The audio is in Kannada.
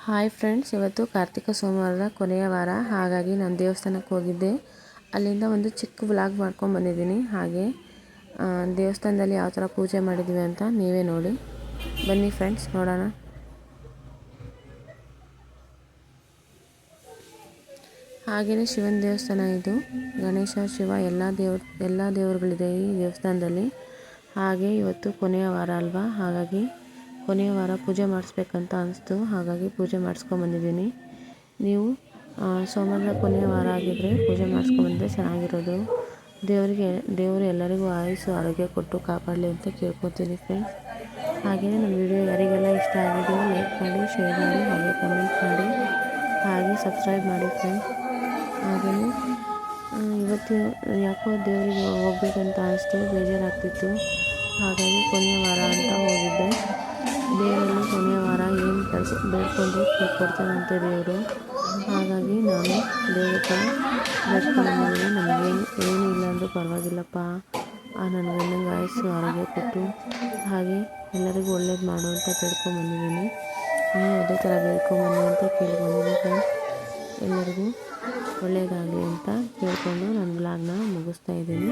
ಹಾಯ್ ಫ್ರೆಂಡ್ಸ್, ಇವತ್ತು ಕಾರ್ತಿಕ ಸೋಮವಾರದ ಕೊನೆಯ ವಾರ. ಹಾಗಾಗಿ ನಾನು ದೇವಸ್ಥಾನಕ್ಕೆ ಹೋಗಿದ್ದೆ. ಅಲ್ಲಿಂದ ಒಂದು ಚಿಕ್ಕ ವ್ಲಾಗ್ ಮಾಡ್ಕೊಂಡು ಬಂದಿದ್ದೀನಿ. ಹಾಗೆ ದೇವಸ್ಥಾನದಲ್ಲಿ ಯಾವ ಥರ ಪೂಜೆ ಮಾಡಿದ್ವಿ ಅಂತ ನೀವೇ ನೋಡಿ. ಬನ್ನಿ ಫ್ರೆಂಡ್ಸ್, ನೋಡೋಣ. ಹಾಗೆಯೇ ಶಿವನ ದೇವಸ್ಥಾನ ಇದು. ಗಣೇಶ, ಶಿವ ಎಲ್ಲ ದೇವರುಗಳಿದೆ ಈ ದೇವಸ್ಥಾನದಲ್ಲಿ. ಹಾಗೆ ಇವತ್ತು ಕೊನೆಯ ವಾರ ಅಲ್ವಾ, ಹಾಗಾಗಿ ಕೊನೆಯ ವಾರ ಪೂಜೆ ಮಾಡಿಸ್ಬೇಕಂತ ಅನಿಸ್ತು. ಹಾಗಾಗಿ ಪೂಜೆ ಮಾಡಿಸ್ಕೊಂಬಂದಿದ್ದೀನಿ. ನೀವು ಸೋಮವಾರದ ಕೊನೆಯ ವಾರ ಆಗಿದ್ದರೆ ಪೂಜೆ ಮಾಡಿಸ್ಕೊಂಬಂದರೆ ಚೆನ್ನಾಗಿರೋದು. ದೇವರು ಎಲ್ಲರಿಗೂ ಆಯುಸ್ಸು ಆರೋಗ್ಯ ಕೊಟ್ಟು ಕಾಪಾಡಲಿ ಅಂತ ಕೇಳ್ಕೊತೀನಿ ಫ್ರೆಂಡ್ಸ್. ಹಾಗೆಯೇ ನಮ್ಮ ವಿಡಿಯೋ ಯಾರಿಗೆಲ್ಲ ಇಷ್ಟ ಆಗಿದೆಯೋ ಲೈಕ್ ಮಾಡಿ, ಶೇರ್ ಮಾಡಿ, ಹಾಗೆ ಕಮೆಂಟ್ ಮಾಡಿ, ಹಾಗೆ ಸಬ್ಸ್ಕ್ರೈಬ್ ಮಾಡಿ ಫ್ರೆಂಡ್ಸ್. ಹಾಗೆಯೇ ಇವತ್ತು ಯಾಕೋ ದೇವರಿಗೆ ಹೋಗ್ಬೇಕಂತ ಅನಿಸ್ತು, ಬೇಜಾರಾಗ್ತಿತ್ತು. ಹಾಗಾಗಿ ಕೊನೆಯ ವಾರ ಅಂತ ಹೋಗಿದ್ದೆ. ದೇವರಲ್ಲಿ ಕೊನೆಯ ವಾರ ಏನು ಬೇಡ್ಕೊಂಡ್ರು ಕೊಡ್ತಾನಂತೆ ದೇವರು. ಹಾಗಾಗಿ ನಾನು ದೇವ್ರ ಹತ್ರ ಬೇಡ್ಕೊಂಡಿದ್ದೀನಿ, ನನಗೇನು ಇಲ್ಲ ಅಂದರೂ ಪರವಾಗಿಲ್ಲಪ್ಪ, ನನ್ನ ಗಂಡಂಗೆ ಆಯಸ್ಸು ಆರೋಗ್ಯ ಕೊಟ್ಟು ಹಾಗೆ ಎಲ್ಲರಿಗೂ ಒಳ್ಳೇದು ಮಾಡು ಅಂತ ಬೇಡ್ಕೊಂಬಂದಿದ್ದೀನಿ. ನೀವು ಅದೇ ಥರ ಬೇಡ್ಕೊಂಬನ್ನಿ ಅಂತ ಕೇಳ್ಕೊಂಡಿದ್ದೀನಿ ಫ್ರೆಂಡ್ಸ್. ಎಲ್ಲರಿಗೂ ಒಳ್ಳೆಯದಾಗಲಿ ಅಂತ ಕೇಳಿಕೊಂಡು ನನ್ನ ವ್ಲಾಗ್ನ ಮುಗಿಸ್ತಾ ಇದ್ದೀನಿ.